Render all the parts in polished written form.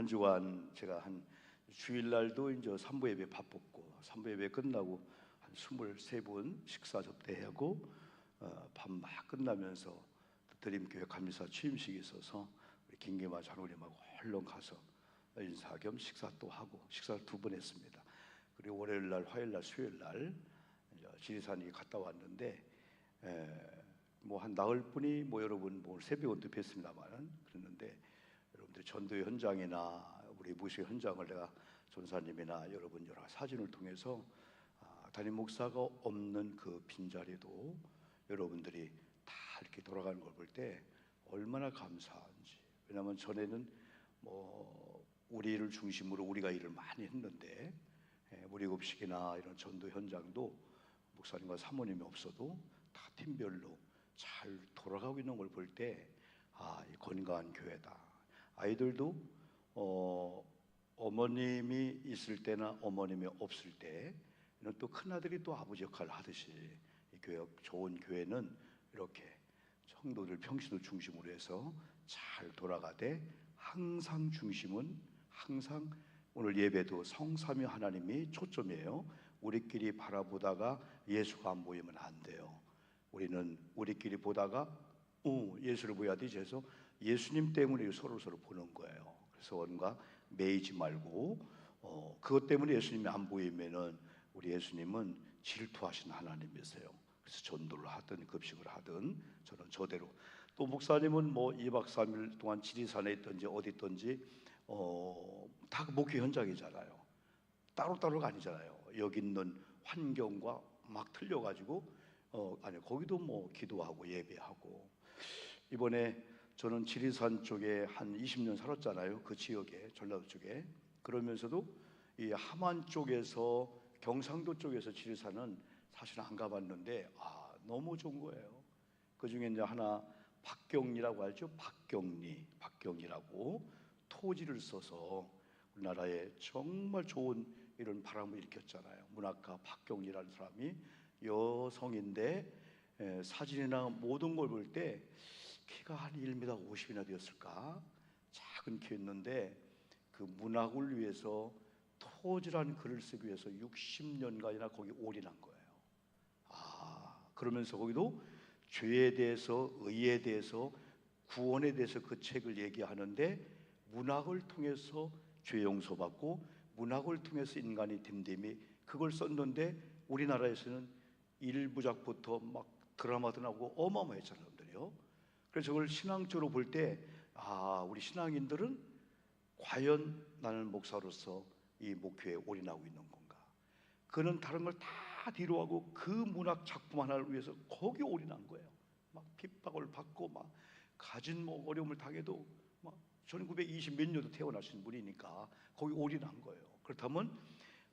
한 주간 제가 한 주일날도 이제 삼부 예배 바빴고, 삼부 예배 끝나고 한 23분 식사 접대하고 밤 막 끝나면서 드림교회 감리사 취임식이 있어서 우리 김기마 장로님하고 얼른 가서 인사 겸 식사 또 하고, 식사를 2번 했습니다. 그리고 월요일날, 화요일날, 수요일날 지리산이 갔다 왔는데 뭐 한 나흘 뿐이 뭐 여러분 뭐 새벽은 뵙습니다만은 그랬는데, 여러분들 전도 현장이나 우리 무식 현장을 내가 전사님이나 여러분 여러 사진을 통해서 담임 목사가 없는 그 빈자리도 여러분들이 다 이렇게 돌아가는 걸 볼 때 얼마나 감사한지. 왜냐하면 전에는 뭐 우리를 중심으로 우리가 일을 많이 했는데, 우리 급식이나 이런 전도 현장도 목사님과 사모님이 없어도 다 팀별로 잘 돌아가고 있는 걸 볼 때 이 건강한 교회다. 아이들도 어머님이 있을 때나 어머님이 없을 때 또 큰아들이 또 아버지 역할을 하듯이 이 교회, 좋은 교회는 이렇게 성도들 평신도 중심으로 해서 잘 돌아가되, 항상 중심은 항상 오늘 예배도 성삼위 하나님이 초점이에요. 우리끼리 바라보다가 예수가 안 보이면 안 돼요. 우리는 우리끼리 보다가 예수를 보여야 되지 해서 예수님 때문에 서로 보는 거예요. 그래서 뭔가 매이지 말고 그것 때문에 예수님이 안 보이면은 우리 예수님은 질투하신 하나님이세요. 그래서 전도를 하든 급식을 하든 저는 저대로, 또 목사님은 뭐 2박 3일 동안 지리산에 있든지 어디 있든지 다 목회 현장이잖아요. 따로따로가 아니잖아요. 여기 있는 환경과 막 틀려가지고 아니 거기도 뭐 기도하고 예배하고. 이번에 저는 지리산 쪽에 한 20년 살았잖아요. 그 지역에, 전라도 쪽에. 그러면서도 이 함안 쪽에서, 경상도 쪽에서 지리산은 사실 안 가봤는데 너무 좋은 거예요. 그 중에 이제 하나 박경리라고 알죠? 박경리라고 토지를 써서 우리나라에 정말 좋은 이런 바람을 일으켰잖아요. 문학가 박경리라는 사람이 여성인데 사진이나 모든 걸 볼 때 키가 한 1m 50이나 되었을까? 작은 키였는데 그 문학을 위해서 토지라는 글을 쓰기 위해서 60년간이나 거기 올인한 거예요. 그러면서 거기도 죄에 대해서, 의에 대해서, 구원에 대해서 그 책을 얘기하는데, 문학을 통해서 죄 용서받고 문학을 통해서 인간이 됨됨이 그걸 썼는데, 우리나라에서는 1부작부터 막 드라마도 나오고 어마어마했잖아요, 사람들이요. 그래서 그걸 신앙적으로 볼 때 우리 신앙인들은 과연 나는 목사로서 이 목회에 올인하고 있는 건가? 그는 다른 걸 다 뒤로하고 그 문학 작품 하나를 위해서 거기 올인한 거예요. 막 핍박을 받고 막 가진 뭐 어려움을 당해도 막 1920 몇 년도 태어나신 분이니까 거기 올인한 거예요. 그렇다면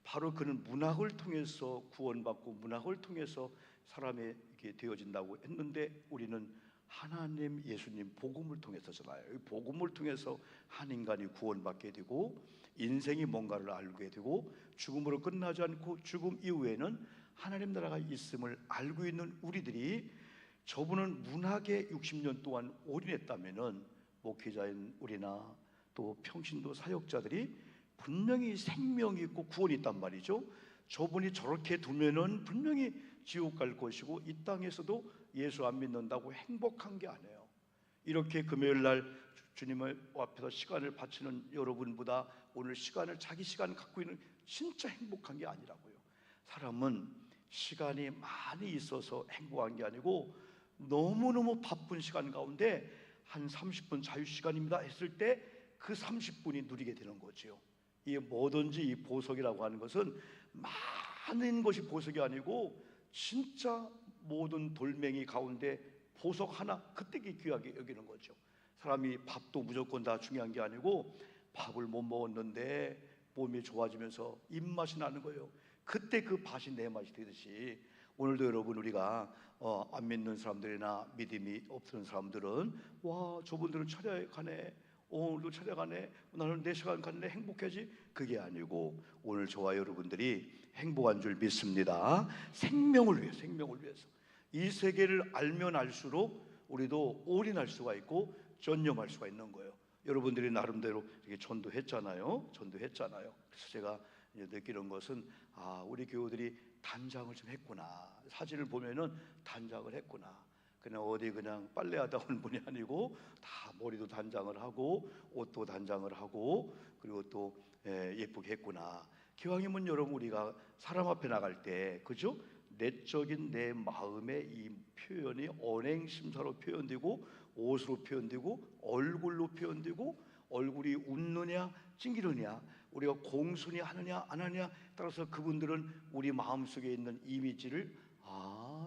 바로 그는 문학을 통해서 구원받고 문학을 통해서 사람이 이렇게 되어진다고 했는데, 우리는 하나님, 예수님 복음을 통해서잖아요. 이 복음을 통해서 한 인간이 구원받게 되고 인생이 뭔가를 알게 되고, 죽음으로 끝나지 않고 죽음 이후에는 하나님 나라가 있음을 알고 있는 우리들이, 저분은 문학에 60년 동안 올인했다면은 목회자인 우리나 또 평신도 사역자들이 분명히 생명이 있고 구원이 있단 말이죠. 저분이 저렇게 두면은 분명히 지옥 갈 것이고 이 땅에서도 예수 안 믿는다고 행복한 게 아니에요. 이렇게 금요일날 주님의 앞에서 시간을 바치는 여러분보다 오늘 시간을, 자기 시간을 갖고 있는 진짜 행복한 게 아니라고요. 사람은 시간이 많이 있어서 행복한 게 아니고, 너무너무 바쁜 시간 가운데 한 30분 자유시간입니다 했을 때 그 30분이 누리게 되는 거죠. 이 뭐든지 이 보석이라고 하는 것은 많은 것이 보석이 아니고, 진짜 모든 돌멩이 가운데 보석 하나, 그때 귀하게 여기는 거죠. 사람이 밥도 무조건 다 중요한 게 아니고, 밥을 못 먹었는데 몸이 좋아지면서 입맛이 나는 거예요. 그때 그 밭이 내 맛이 되듯이, 오늘도 여러분 우리가 안 믿는 사람들이나 믿음이 없는 사람들은 저분들은 철야에 가네, 오늘도 찾아가네, 나는 내 시간 갔네, 행복해지. 그게 아니고 오늘 저와 여러분들이 행복한 줄 믿습니다. 생명을 위해서 이 세계를 알면 알수록 우리도 올인할 수가 있고 전념할 수가 있는 거예요. 여러분들이 나름대로 이렇게 전도했잖아요. 그래서 제가 이제 느끼는 것은 우리 교우들이 단장을 좀 했구나. 사진을 보면은 단장을 했구나. 그냥 어디 그냥 빨래하다 온 분이 아니고 다 머리도 단장을 하고 옷도 단장을 하고 그리고 또 예쁘게 했구나. 기왕이면 여러분 우리가 사람 앞에 나갈 때 그죠? 내적인 내 마음의 이 표현이 언행심사로 표현되고 옷으로 표현되고 얼굴로 표현되고 얼굴이 웃느냐 찡기느냐 우리가 공손히 하느냐 안 하느냐 따라서 그분들은 우리 마음속에 있는 이미지를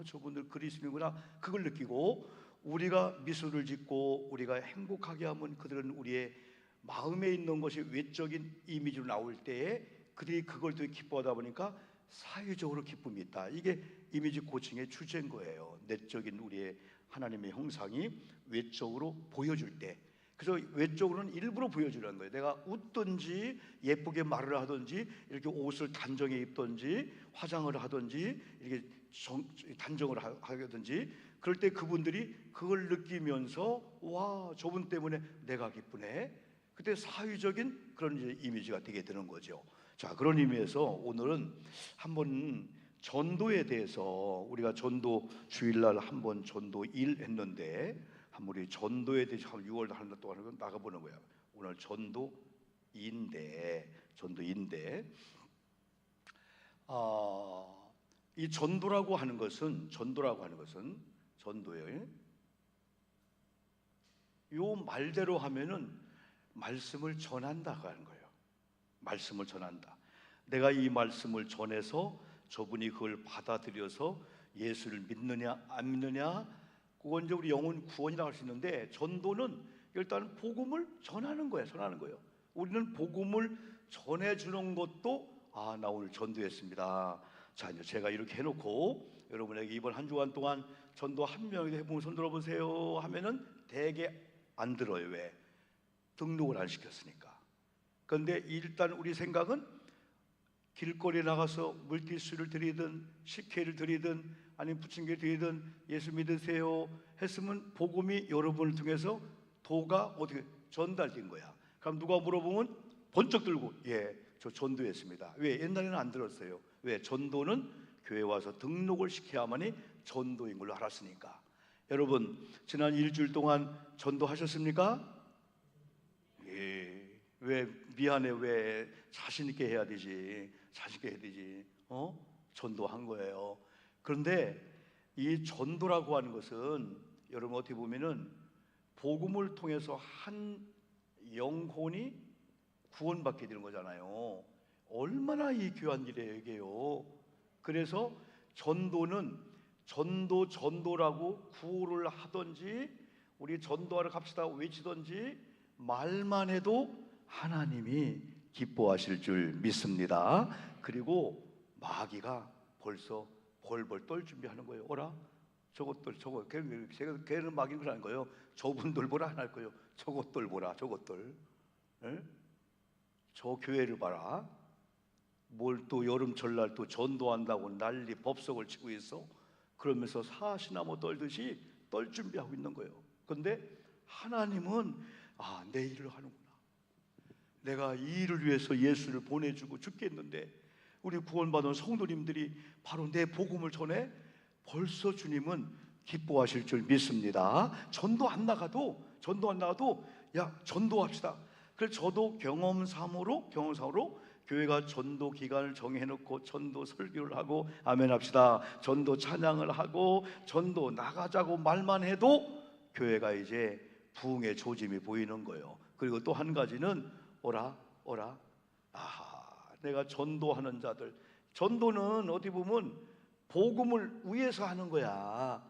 저분들 그리스도인구나 그걸 느끼고 우리가 미소를 짓고 우리가 행복하게 하면 그들은 우리의 마음에 있는 것이 외적인 이미지로 나올 때에 그들이 그걸 또 기뻐하다 보니까 사회적으로 기쁨이 있다. 이게 이미지 고칭의 주제인 거예요. 내적인 우리의 하나님의 형상이 외적으로 보여줄 때 그래서 외적으로는 일부러 보여주라는 거예요. 내가 웃든지 예쁘게 말을 하든지 이렇게 옷을 단정히 입든지 화장을 하든지 이렇게 단정을 하든지 그럴 때 그분들이 그걸 느끼면서 와 저분 때문에 내가 기쁘네. 그때 사회적인 그런 이제 이미지가 되게 되는 거죠. 자 그런 의미에서 오늘은 한번 전도에 대해서 우리가 전도 주일날 한번 전도 일 했는데 한번 우리 전도에 대해서 한 6월 한 달 동안 나가보는 거야. 오늘 전도인데 이 전도라고 하는 것은 전도예요. 요 말대로 하면은 말씀을 전한다고 하는 거예요. 말씀을 전한다. 내가 이 말씀을 전해서 저분이 그걸 받아들여서 예수를 믿느냐 안 믿느냐 그건 이제 우리 영혼 구원이라고 할 수 있는데 전도는 일단 복음을 전하는 거예요. 우리는 복음을 전해주는 것도 나 오늘 전도했습니다. 자 이제 제가 이렇게 해놓고 여러분에게 이번 한 주간 동안 전도 한 명이도 해보면 손 들어보세요 하면은 대개 안 들어요. 왜? 등록을 안 시켰으니까. 그런데 일단 우리 생각은 길거리에 나가서 물티슈를 드리든 식혜를 드리든 아니면 부침개를 드리든 예수 믿으세요 했으면 복음이 여러분을 통해서 도가 어떻게 전달된 거야. 그럼 누가 물어보면 번쩍 들고 저 전도했습니다. 왜? 옛날에는 안 들었어요. 왜? 전도는 교회 와서 등록을 시켜야만이 전도인 걸로 알았으니까. 여러분 지난 일주일 동안 전도하셨습니까? 왜 미안해 왜 자신 있게 해야 되지 전도한 거예요. 그런데 이 전도라고 하는 것은 여러분 어떻게 보면은 복음을 통해서 한 영혼이 구원받게 되는 거잖아요. 얼마나 이 귀한 일이에요 이게요. 그래서 전도는 전도라고 구호를 하든지 우리 전도하러 갑시다 외치든지 말만 해도 하나님이 기뻐하실 줄 믿습니다. 그리고 마귀가 벌써 벌벌 떨 준비하는 거예요. 어라? 저거 걔는 마귀인 걸 아는 거예요. 저분들 보라 안 할 거예요. 저것들 보라 저것들. 저 교회를 봐라. 뭘 또 여름철 날 또 전도한다고 난리 법석을 치고 있어. 그러면서 사시나무 떨듯이 떨 준비하고 있는 거예요. 그런데 하나님은 내 일을 하는구나. 내가 이 일을 위해서 예수를 보내주고 죽겠는데 우리 구원받은 성도님들이 바로 내 복음을 전해 벌써 주님은 기뻐하실 줄 믿습니다. 전도 안 나가도 전도합시다. 그래서 저도 경험상으로 교회가 전도 기간을 정해놓고 전도 설교를 하고 아멘 합시다. 전도 찬양을 하고 전도 나가자고 말만 해도 교회가 이제 부흥의 조짐이 보이는 거예요. 그리고 또 한 가지는 오라. 내가 전도하는 자들. 전도는 어디 보면 복음을 위해서 하는 거야.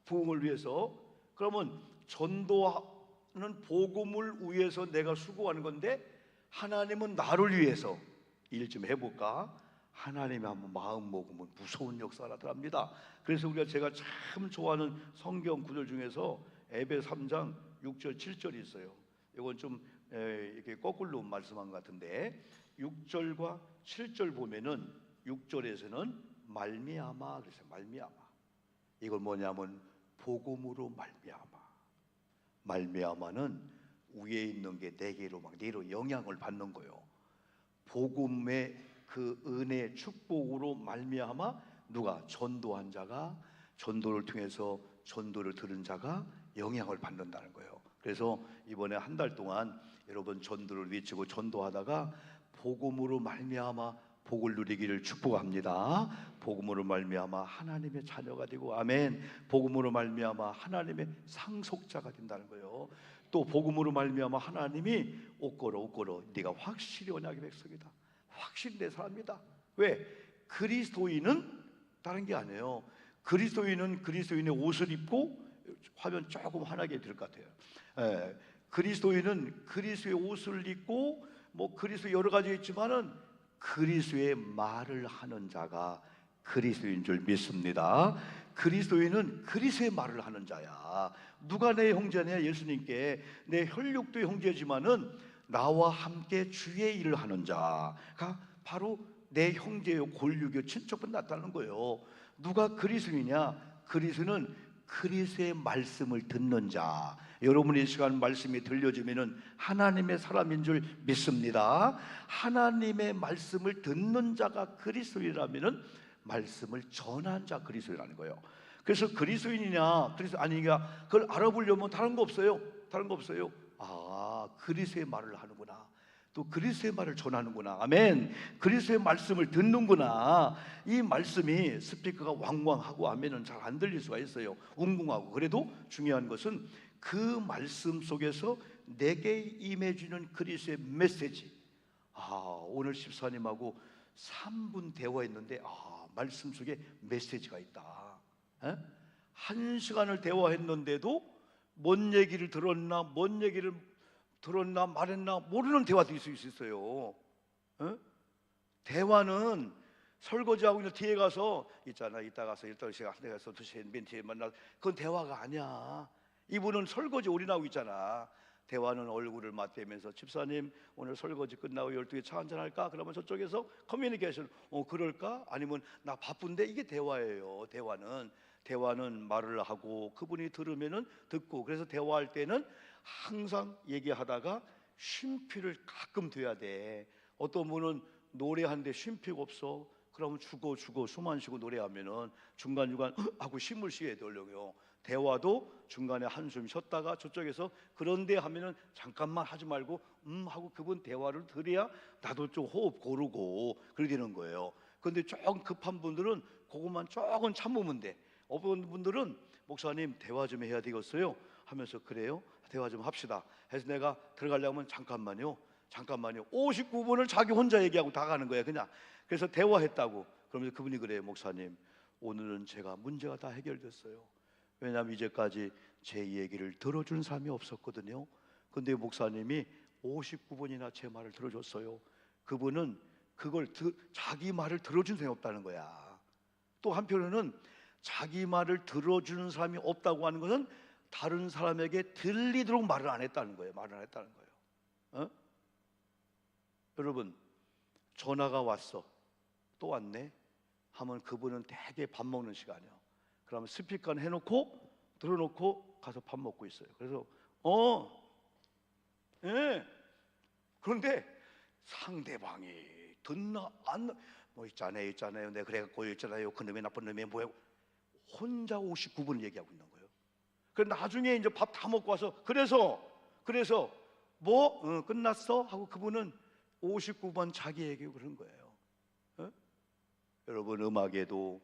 부흥을 위해서. 그러면 전도는 복음을 위해서 내가 수고하는 건데 하나님은 나를 위해서 일 좀 해볼까? 하나님이 한번 마음 먹으면 무서운 역사가 나타납니다. 그래서 제가 참 좋아하는 성경 구절 중에서 에베소 3장 6절 7절이 있어요. 이건 좀 이렇게 거꾸로 말씀한 것 같은데 6절과 7절 보면은 6절에서는 말미암아 그래서 말미암아 이건 뭐냐면 복음으로 말미암아는 위에 있는 게 내게로 막 내로 영향을 받는 거예요. 복음의 그 은혜 축복으로 말미암아 누가 전도한 자가, 전도를 통해서 전도를 들은 자가 영향을 받는다는 거예요. 그래서 이번에 한 달 동안 여러분 전도를 외치고 전도하다가 복음으로 말미암아 복을 누리기를 축복합니다. 복음으로 말미암아 하나님의 자녀가 되고, 아멘. 복음으로 말미암아 하나님의 상속자가 된다는 거예요. 또 복음으로 말미암아 하나님이 옷걸어 네가 확실히 언약의 백성이다, 확실히 내 사람이다. 왜? 그리스도인은 다른 게 아니에요. 그리스도인은 그리스도인의 옷을 입고, 화면 조금 환하게 될 것 같아요. 그리스도인은 그리스도의 옷을 입고 뭐 그리스도 여러 가지 있지만은 그리스도의 말을 하는 자가 그리스도인 줄 믿습니다. 그리스도인은 그리스도의 말을 하는 자야. 누가 내 형제냐? 예수님께 내 혈육도 형제지만은 나와 함께 주의 일을 하는 자가 바로 내 형제요, 골육요, 친척분 낫다는 거예요. 누가 그리스도이냐? 그리스도는 그리스도의 말씀을 듣는 자. 여러분이 이 시간 말씀이 들려지면은 하나님의 사람인 줄 믿습니다. 하나님의 말씀을 듣는 자가 그리스도인이라면은 말씀을 전한 자 그리스도인이라는 거예요. 그래서 그리스도인이냐 그리스도 아니냐 그걸 알아보려면 다른 거 없어요. 다른 거 없어요. 아, 그리스도의 말을 하는구나. 또 그리스도의 말을 전하는구나. 아멘. 그리스도의 말씀을 듣는구나. 이 말씀이 스피커가 왕왕하고 하면은 잘 안 들릴 수가 있어요. 웅궁하고. 그래도 중요한 것은 그 말씀 속에서 내게 임해주는 그리스도의 메시지. 오늘 집사님하고 3분 대화했는데 말씀 속에 메시지가 있다. 한 시간을 대화했는데도 뭔 얘기를 들었나, 뭔 얘기를 들었나 말했나 모르는 대화도 있을 수 있어요. 대화는 설거지하고 있는 뒤에 가서 있잖아, 이따 가서 12시간 한 대 가서 2시간 맨 뒤에 만나, 그건 대화가 아니야. 이분은 설거지 올인하고 있잖아. 대화는 얼굴을 맞대면서 집사님 오늘 설거지 끝나고 12개 차 한잔 할까? 그러면 저쪽에서 커뮤니케이션 그럴까? 아니면 나 바쁜데, 이게 대화예요. 대화는 말을 하고 그분이 들으면은 듣고, 그래서 대화할 때는 항상 얘기하다가 쉼표를 가끔 둬야 돼. 어떤 분은 노래하는데 쉼표가 없어. 그러면 죽어 숨 안 쉬고 노래하면은 중간중간 하고 숨을 쉬어야 되려고요. 대화도 중간에 한숨 쉬었다가 저쪽에서 그런데 하면은 잠깐만 하지 말고 하고 그분 대화를 들어야 나도 좀 호흡 고르고 그렇게 되는 거예요. 근데 조금 급한 분들은 그것만 조금 참으면 돼. 어떤 분들은 목사님 대화 좀 해야 되겠어요 하면서, 그래요? 대화 좀 합시다 해서 내가 들어가려면 잠깐만요 59분을 자기 혼자 얘기하고 다 가는 거야 그냥. 그래서 대화했다고. 그러면서 그분이 그래요. 목사님 오늘은 제가 문제가 다 해결됐어요. 왜냐하면 이제까지 제 얘기를 들어준 사람이 없었거든요. 근데 목사님이 59분이나 제 말을 들어줬어요. 그분은 자기 말을 들어준 사람이 없다는 거야. 또 한편으로는 자기 말을 들어주는 사람이 없다고 하는 것은 다른 사람에게 들리도록 말을 안 했다는 거예요. 여러분, 전화가 왔어. 또 왔네 하면 그분은 대개 밥 먹는 시간이요. 그러면 스피커는 해놓고 들어놓고 가서 밥 먹고 있어요. 그래서 예. 그런데 상대방이 듣나 안 뭐 있잖아요. 내가 그래갖고 있잖아요. 그놈의 나쁜 놈이 뭐야. 혼자 59분 얘기하고 있는 거예요. 그래 나중에 이제 밥 다 먹고 와서 그래서 뭐 끝났어 하고 그분은 59번 자기 얘기하고 그런 거예요. 여러분, 음악에도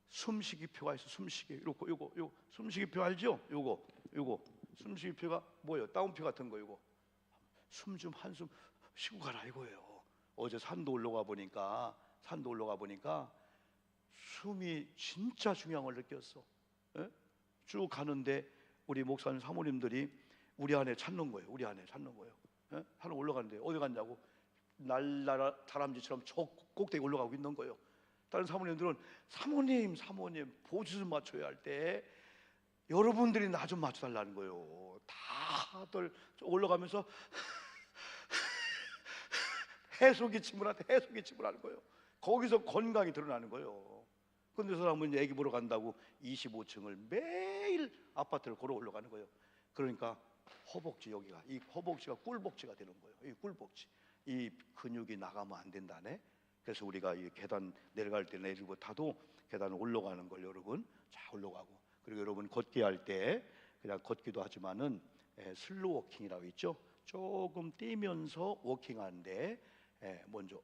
숨쉬기표가 있어. 숨쉬기 요거 숨쉬기표 알죠? 요거 숨쉬기표가 뭐예요? 따옴표 같은 거. 요거 숨 좀 한숨 쉬고 가라 이거예요. 어제 산도 올라가 보니까 숨이 진짜 중요한 걸 느꼈어. 쭉 가는데 우리 목사님 사모님들이 우리 안에 찾는 거예요. 산을 올라가는데 어디 갔냐고 날라라 다람쥐처럼 저 꼭대기 올라가고 있는 거예요. 다른 사모님들은 사모님 포즈 좀 맞춰야 할 때 여러분들이 나 좀 맞춰달라는 거예요. 다들 올라가면서 해수기침을 하는 거예요. 거기서 건강이 드러나는 거예요. 근데 사람은 애기 보러 간다고 25층을 매일 아파트를 걸어 올라가는 거예요. 그러니까 허벅지 여기가 이 허벅지가 꿀벅지가 되는 거예요. 이 꿀벅지 이 근육이 나가면 안 된다네. 그래서 우리가 이 계단 내려갈 때 내리고 타도 계단 올라가는 걸 여러분 자 올라가고 그리고 여러분 걷기 할 때 그냥 걷기도 하지만은 슬로우 워킹이라고 있죠. 조금 뛰면서 워킹하는데 먼저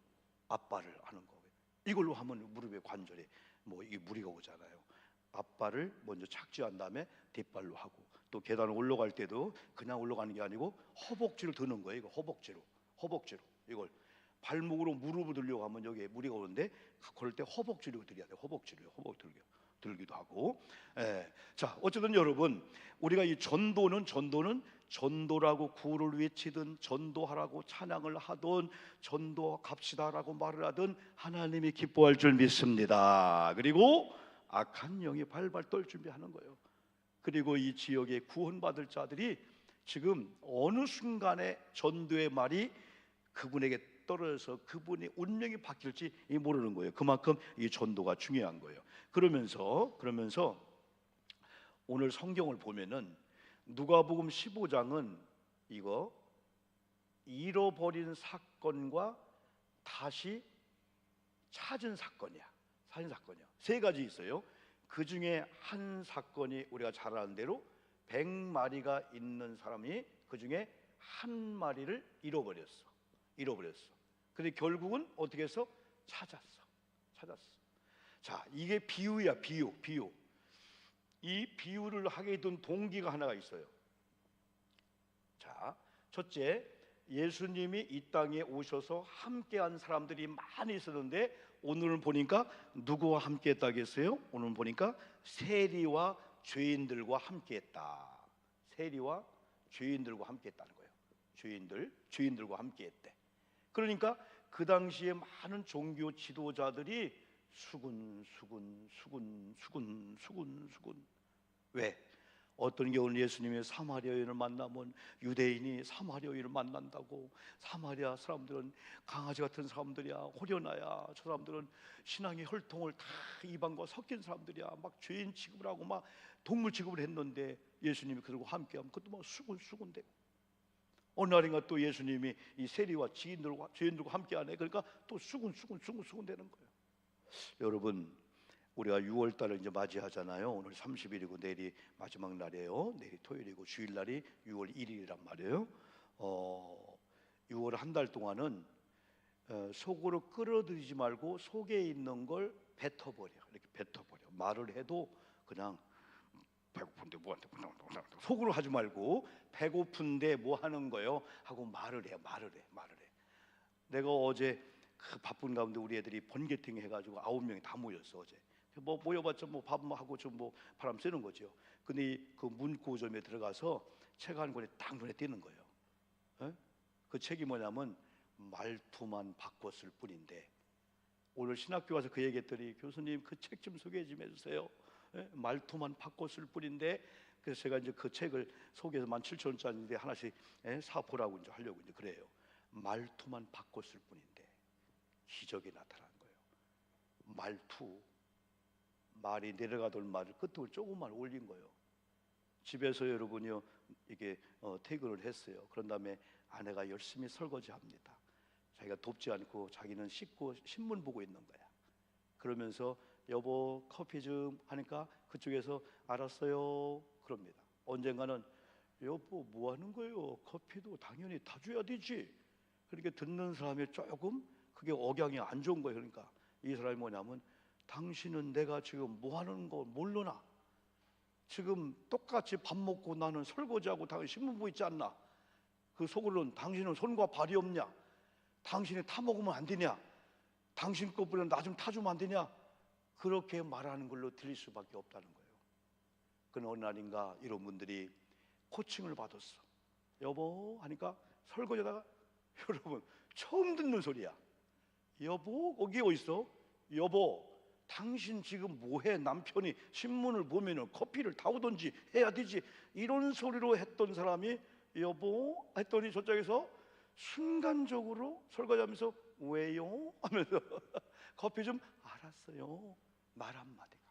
앞발을 하는 거예요. 이걸로 하면 무릎의 관절에 뭐 이게 무리가 오잖아요. 앞발을 먼저 착지한 다음에 뒷발로 하고 또 계단 올라갈 때도 그냥 올라가는 게 아니고 허벅지를 드는 거예요. 이거 허벅지로 이걸 발목으로 무릎을 들려고 하면 여기에 무리가 오는데 그럴 때 허벅지로 들여야 돼요. 허벅지로 들기도 하고. 자 어쨌든 여러분 우리가 이 전도라고 구호를 외치든 전도하라고 찬양을 하든 전도 갑시다라고 말을 하든 하나님이 기뻐할 줄 믿습니다. 그리고 악한 영이 발발 떨 준비하는 거예요. 그리고 이 지역에 구원받을 자들이 지금 어느 순간에 전도의 말이 그분에게 떨어져서 그분의 운명이 바뀔지 모르는 거예요. 그만큼 이 전도가 중요한 거예요. 그러면서 오늘 성경을 보면은 누가복음 15장은 이거 잃어버린 사건과 다시 찾은 사건이야. 세 가지 있어요. 그 중에 한 사건이 우리가 잘 아는 대로 100마리가 있는 사람이 그 중에 한 마리를 잃어버렸어. 근데 결국은 어떻게 해서 찾았어. 자, 이게 비유야, 비유. 이 비유를 하게 된 동기가 하나가 있어요. 자, 첫째, 예수님이 이 땅에 오셔서 함께한 사람들이 많이 있었는데 오늘은 보니까 누구와 함께했다겠어요? 오늘 보니까 세리와 죄인들과 함께했다. 세리와 죄인들과 함께했다는 거예요. 죄인들과 함께했대. 그러니까 그 당시에 많은 종교 지도자들이 수군. 왜? 어떤 경우는 예수님의 사마리아 여인을 만나면 유대인이 사마리아 여인을 만난다고 사마리아 사람들은 강아지 같은 사람들이야, 호련하야, 저 사람들은 신앙의 혈통을 다 이방과 섞인 사람들이야, 막 죄인 취급을 하고 막 동물 취급을 했는데 예수님이 그들과 함께하면 그것도 막 수군되고 어느 날인가 또 예수님이 이 세리와 죄인들과 함께하네. 그러니까 또 수군 되는 거예요. 여러분 우리가 6월달을 이제 맞이하잖아요. 오늘 30일이고 내일이 마지막 날이에요. 내일이 토요일이고 주일날이 6월 1일이란 말이에요. 6월 한 달 동안은 속으로 끌어들이지 말고 속에 있는 걸 뱉어버려. 이렇게 뱉어버려. 말을 해도 그냥 배고픈데 뭐한테 속으로 하지 말고 배고픈데 뭐 하는 거요? 하고 말을 해. 내가 어제 그 바쁜 가운데 우리 애들이 번개팅 해가지고 9명이 다 모였어 어제. 뭐 모여봤자 뭐 밥 하고 좀 뭐 바람 쐬는 거죠. 근데 그 문구점에 들어가서 책 한 권이 딱 눈에 띄는 거예요. 그 책이 뭐냐면 말투만 바꿨을 뿐인데 오늘 신학교 와서 그 얘기했더니 교수님 그 책 좀 소개 좀 해주세요. 말투만 바꿨을 뿐인데 그래서 제가 이제 그 책을 소개해서 17,000원짜리인데 하나씩 사보라고 이제 하려고 이제 그래요. 말투만 바꿨을 뿐인데 기적이 나타난 거예요. 말이 내려가던 말을 끝으로 조금만 올린 거예요. 집에서 여러분이요 이게 퇴근을 했어요. 그런 다음에 아내가 열심히 설거지합니다. 자기가 돕지 않고 자기는 씻고 신문 보고 있는 거야. 그러면서 여보 커피 좀 하니까 그쪽에서 알았어요 그럽니다. 언젠가는 여보 뭐 하는 거예요? 커피도 당연히 다 줘야 되지. 그렇게 듣는 사람이 조금 그게 억양이 안 좋은 거예요. 그러니까 이 사람이 뭐냐면 당신은 내가 지금 뭐 하는 거 모르나? 지금 똑같이 밥 먹고 나는 설거지하고 당신 신문 보고 있지 않나? 그 속으로는 당신은 손과 발이 없냐? 당신이 타 먹으면 안 되냐? 당신 것보다 나 좀 타주면 안 되냐? 그렇게 말하는 걸로 들릴 수밖에 없다는 거예요. 그는 어느 날인가 이런 분들이 코칭을 받았어. 여보 하니까 설거지하다가 여러분 처음 듣는 소리야. 여보 거기 어딨어? 여보 당신 지금 뭐해? 남편이 신문을 보면은 커피를 타오든지 해야 되지. 이런 소리로 했던 사람이 여보 했더니 저쪽에서 순간적으로 설거지하면서 왜요? 하면서 커피 좀 알았어요. 말 한마디가.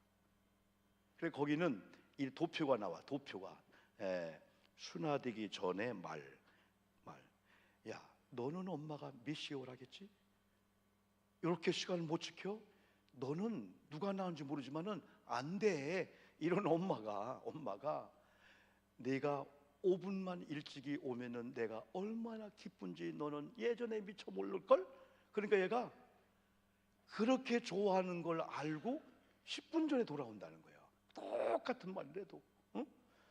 그래 거기는 이 도표가 나와. 도표가 순화되기 전에 말. 야, 너는 엄마가 몇 시에 오라겠지? 이렇게 시간을 못 지켜? 너는 누가 낳은지 모르지만은 안 돼. 이런 엄마가 내가 5분만 일찍이 오면은 내가 얼마나 기쁜지 너는 예전에 미처 모를걸? 그러니까 얘가 그렇게 좋아하는 걸 알고 10분 전에 돌아온다는 거예요. 똑같은 말을 해도. 응?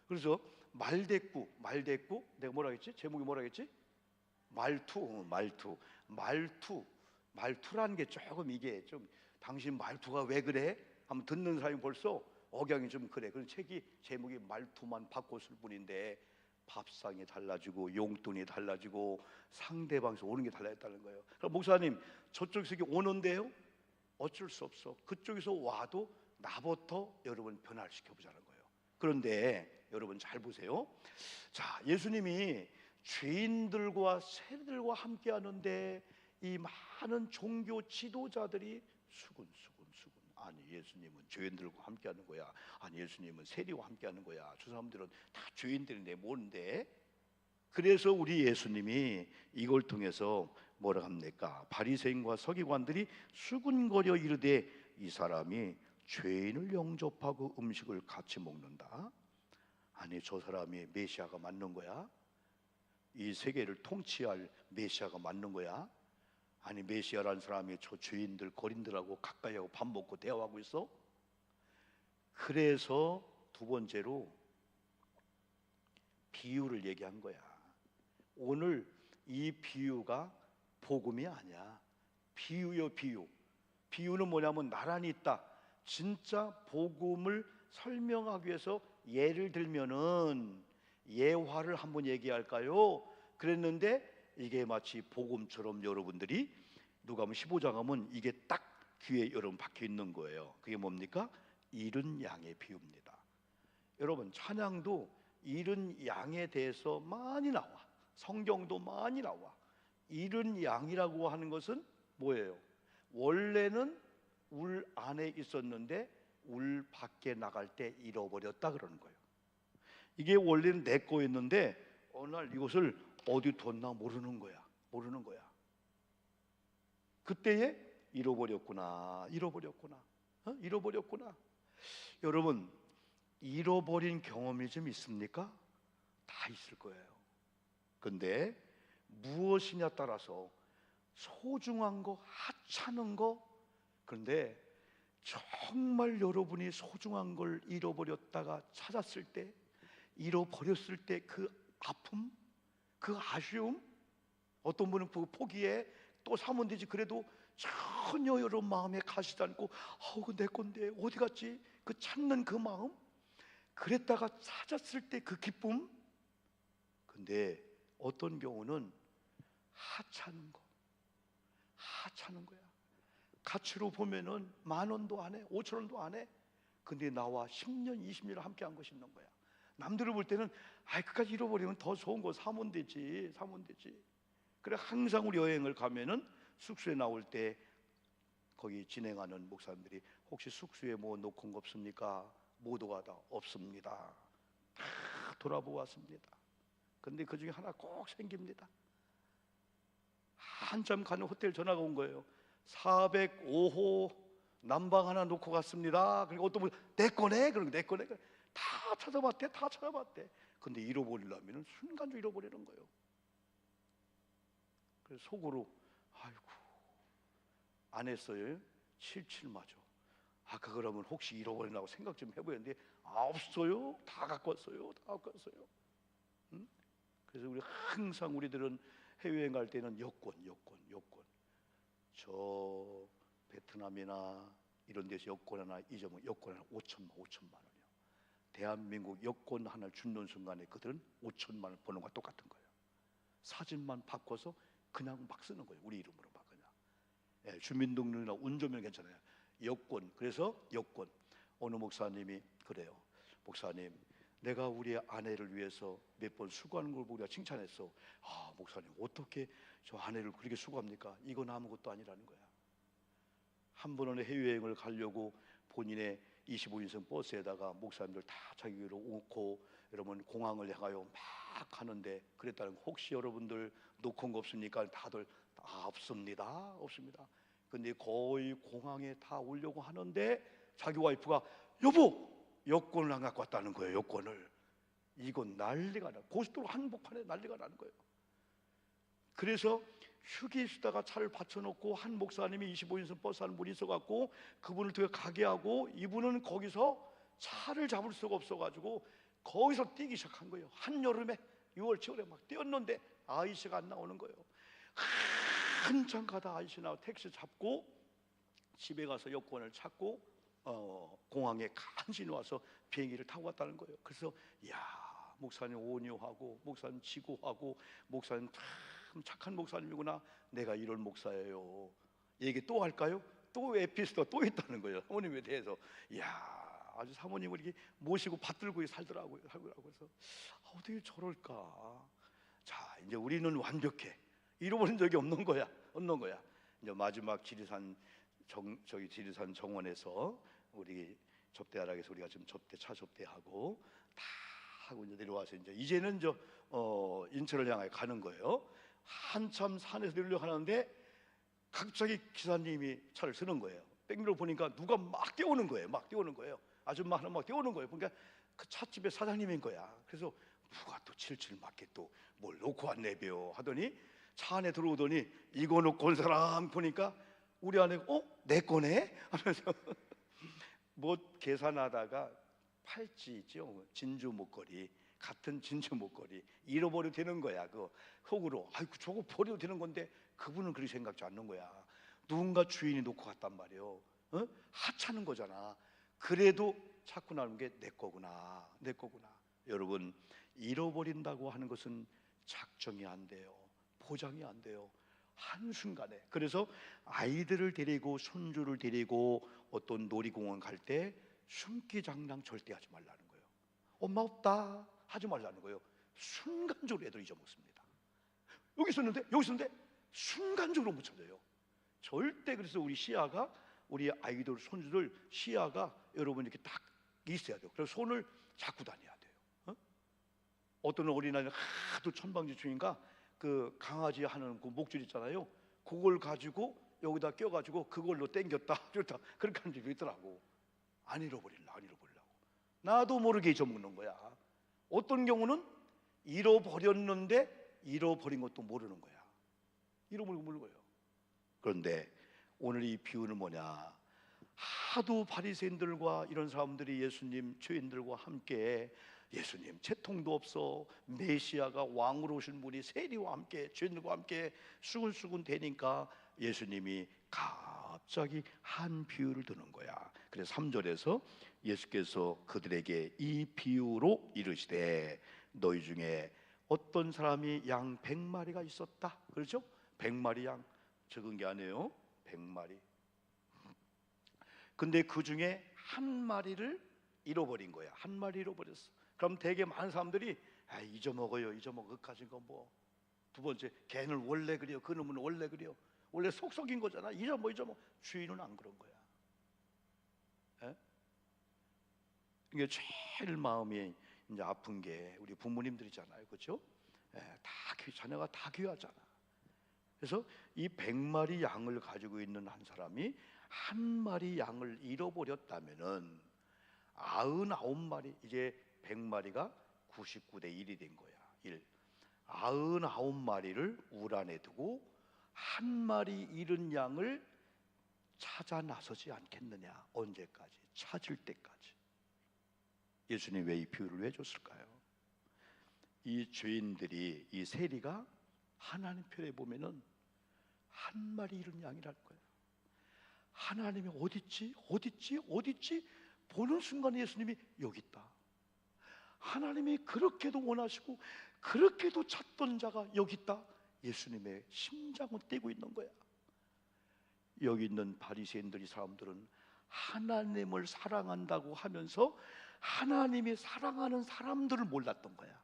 그래서 말대꾸 내가 뭐라 했지? 제목이 뭐라 했지? 말투라는 게 조금 이게 좀 당신 말투가 왜 그래? 한번 듣는 사람이 벌써 억양이 좀 그래. 그런 책이 제목이 말투만 바꿨을 뿐인데 밥상이 달라지고 용돈이 달라지고 상대방에서 오는 게 달라졌다는 거예요. 그럼 목사님 저쪽에서 오는데요? 어쩔 수 없어. 그쪽에서 와도 나부터 여러분 변화를 시켜보자는 거예요. 그런데 여러분 잘 보세요. 자, 예수님이 죄인들과 세리들과 함께 하는데 이 많은 종교 지도자들이 수군수군 아니 예수님은 죄인들과 함께 하는 거야. 아니 예수님은 세리와 함께 하는 거야. 저 사람들은 다 죄인들인데 뭔데? 그래서 우리 예수님이 이걸 통해서 뭐라 합니까? 바리새인과 서기관들이 수군거려 이르되 이 사람이 죄인을 영접하고 음식을 같이 먹는다. 아니 저 사람이 메시아가 맞는 거야? 이 세계를 통치할 메시아가 맞는 거야? 아니 메시아라는 사람이 저 죄인들 거린들하고 가까이 하고 밥 먹고 대화하고 있어? 그래서 두 번째로 비유를 얘기한 거야. 오늘 이 비유가 복음이 아니야. 비유요 비유. 비유는 뭐냐면 나란히 있다. 진짜 복음을 설명하기 위해서 예를 들면은 예화를 한번 얘기할까요? 그랬는데 이게 마치 복음처럼 여러분들이 누가복음 15장 하면 이게 딱 귀에 여러분 박혀 있는 거예요. 그게 뭡니까? 잃은 양의 비유입니다. 여러분 찬양도 잃은 양에 대해서 많이 나와. 성경도 많이 나와. 잃은 양이라고 하는 것은 뭐예요? 원래는 울 안에 있었는데 울 밖에 나갈 때 잃어버렸다 그러는 거예요. 이게 원래는 내 거였는데 어느 날 이것을 어디 뒀나 모르는 거야. 그때에 잃어버렸구나. 여러분 잃어버린 경험이 좀 있습니까? 다 있을 거예요. 근데 무엇이냐 따라서 소중한 거, 하찮은 거. 그런데 정말 여러분이 소중한 걸 잃어버렸다가 찾았을 때, 잃어버렸을 때 그 아픔, 그 아쉬움, 어떤 분은 그 포기해 또 사면 되지 그래도 전혀 여러분 마음에 가시지 않고 내 건데 어디 갔지? 그 찾는 그 마음, 그랬다가 찾았을 때 그 기쁨. 근데 어떤 경우는 하찮은 거야. 가치로 보면은 10,000원도 안 해, 5,000원도 안 해. 근데 나와 10년, 20년 함께 한 것이 있는 거야. 남들을 볼 때는 그까지 잃어버리면 더 좋은 거 사면 되지. 그래 항상 우리 여행을 가면은 숙소에 나올 때 거기 진행하는 목사님들이 혹시 숙소에 뭐 놓고 온 거 없습니까? 모두가 다 없습니다. 다 돌아보고 왔습니다. 근데 그 중에 하나 꼭 생깁니다. 한참 가는 호텔 전화가 온 거예요. 405호 난방 하나 놓고 갔습니다. 그러니까 어떤 분 내 거네? 그러면 내 거네? 다 찾아봤대. 근데 잃어버리려면 순간적으로 잃어버리는 거예요. 그래서 속으로 아이고 안 했어요. 칠칠 맞아. 그러면 혹시 잃어버리려고 생각 좀 해보였는데 없어요. 다 갖고 왔어요. 응? 그래서 우리 항상 우리들은 해외여행 갈 때는 여권. 저 베트남이나 이런 데서 여권 하나 잊으면 여권 하나 5천만 원이요. 대한민국 여권 하나 주는 순간에 그들은 5천만 원 버는 거와 똑같은 거예요. 사진만 바꿔서 그냥 막 쓰는 거예요. 우리 이름으로 막 그냥. 주민등록이나 운전면 괜찮아요. 여권. 그래서 여권. 어느 목사님이 그래요. 목사님, 내가 우리 아내를 위해서 몇 번 수고하는 걸 보고 칭찬했어. 목사님 어떻게 저 아내를 그렇게 수고합니까? 이건 아무것도 아니라는 거야. 한 번은 해외여행을 가려고 본인의 25인승 버스에다가 목사님들 다 자기로 오고 여러분 공항을 향하여 막 가는데 그랬다는, 혹시 여러분들 놓고 온 거 없습니까? 다들 없습니다, 없습니다. 근데 거의 공항에 다 오려고 하는데 자기 와이프가 여보 여권을 안 갖고 왔다는 거예요. 여권을. 이건 난리가 나, 고속도로 한복판에 난리가 나는 거예요. 그래서 휴게소에다가 차를 받쳐놓고 한 목사님이 25인승 버스 하는 분이 있어갖고 그분을 되게 가게 하고, 이분은 거기서 차를 잡을 수가 없어가지고 거기서 뛰기 시작한 거예요. 한여름에 6월 7월에 막 뛰었는데 아이씨가 안 나오는 거예요. 한참 가다 아이씨 나와 택시 잡고 집에 가서 여권을 찾고 공항에 간신히 와서 비행기를 타고 왔다는 거예요. 그래서 목사님 온유하고 목사님 지고하고 목사님 참 착한 목사님이구나, 내가 이런 목사예요. 얘기 또 할까요? 또 에피소드가 또 있다는 거예요. 사모님에 대해서. 아주 사모님을 이렇게 모시고 받들고 살더라고요. 그래서 어떻게 저럴까. 자, 이제 우리는 완벽해. 잃어버린 적이 없는 거야. 이제 마지막 지리산 지리산 정원에서 우리 접대하라고 해서 우리가 지금 차 접대하고 다 하고 이제 내려와서 이제는 인천을 향해 가는 거예요. 한참 산에서 내려가려고 하는데 갑자기 기사님이 차를 쓰는 거예요. 백미러 보니까 누가 막 뛰어오는 거예요. 아줌마 하나 막 뛰어오는 거예요. 그러니까 그 찻집의 사장님인 거야. 그래서 누가 또 칠칠 맞게 또 뭘 놓고 왔네벼 하더니 차 안에 들어오더니 이거 놓고 온 사람 보니까 우리 아내가 내 거네? 하면서 뭐 계산하다가 팔찌 있죠, 진주 목걸이, 같은 진주 목걸이 잃어버려도 되는 거야. 그 속으로 아이고 저거 버려도 되는 건데 그분은 그렇게 생각지 않는 거야. 누군가 주인이 놓고 갔단 말이에요. 하찮은 거잖아. 그래도 찾고 나는 게 내 거구나. 여러분, 잃어버린다고 하는 것은 작정이 안 돼요. 포장이 안 돼요. 한순간에. 그래서 아이들을 데리고 손주를 데리고 어떤 놀이공원 갈 때 숨기장난 절대 하지 말라는 거예요. 엄마 없다 하지 말라는 거예요. 순간적으로 애들 잊어먹습니다. 여기 있었는데 순간적으로 못 찾아요. 절대. 그래서 우리 시야가, 우리 아이들 손주들 시야가 여러분 이렇게 딱 있어야 돼요. 그래서 손을 잡고 다녀야 돼요. 어떤 어린아이는 하도 천방지축인가 그 강아지 하는 그 목줄 있잖아요. 그걸 가지고 여기다 껴가지고 그걸로 땡겼다 그렇다 그렇게 하는 집이 있더라고. 안 잃어버리려고. 나도 모르게 잊어먹는 거야. 어떤 경우는 잃어버렸는데 잃어버린 것도 모르는 거야. 잃어버리는 거예요. 그런데 오늘 이 비유는 뭐냐? 하도 바리새인들과 이런 사람들이 예수님, 죄인들과 함께, 예수님 채통도 없어, 메시아가 왕으로 오신 분이 세리와 함께 죄인들과 함께 수군수군 되니까 예수님이 갑자기 한 비유를 드는 거야. 그래서 3절에서 예수께서 그들에게 이 비유로 이르시되 너희 중에 어떤 사람이 양 100마리가 있었다. 그렇죠? 100마리 양, 적은 게 아니에요. 100마리. 근데 그 중에 한 마리를 잃어버린 거야. 한 마리 잃어버렸어. 그럼 되게 많은 사람들이 잊어먹어요. 그까진 거 뭐. 두 번째, 걔는 원래 그래요. 그놈은 원래 그래요. 원래 속속인 거잖아. 잊어먹어. 주인은 안 그런 거야. 이게 제일 마음이 이제 아픈 게 우리 부모님들이잖아요. 그렇죠? 자녀가 다 귀하잖아. 그래서 이 100마리 양을 가지고 있는 한 사람이 한 마리 양을 잃어버렸다면은 99마리, 이제 100마리가 99대 1이 된 거야. 99마리를 우란에 두고 한 마리 잃은 양을 찾아 나서지 않겠느냐. 언제까지? 찾을 때까지. 예수님 왜 이 비유를 왜 줬을까요? 이 죄인들이, 이 세리가 하나님 편에 보면은 한 마리 잃은 양이라는 거예요. 하나님이 어딨지 보는 순간 예수님이 여기 있다. 하나님이 그렇게도 원하시고 그렇게도 찾던 자가 여기 있다. 예수님의 심장은 뛰고 있는 거야. 여기 있는 바리새인들이, 사람들은 하나님을 사랑한다고 하면서 하나님이 사랑하는 사람들을 몰랐던 거야.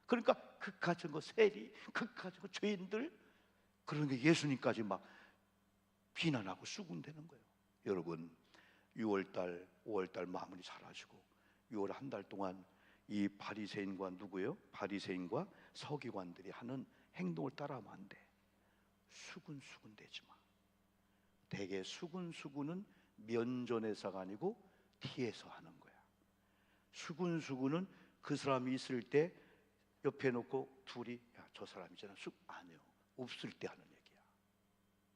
그러니까 그까진 거 세리, 그까진 거 죄인들, 그러니까 예수님까지 막 비난하고 수군대는 거예요. 여러분, 6월달, 5월달 마무리 잘하시고 6월 한 달 동안 이 바리새인과 누구요? 바리새인과 서기관들이 하는 행동을 따라하면 안 돼. 수군수군 되지 마. 대개 수군수군은 면전에서가 아니고 뒤에서 하는 거야. 수군수군은 그 사람이 있을 때 옆에 놓고 둘이 야, 저 사람이잖아. 아니요. 없을 때 하는 얘기야.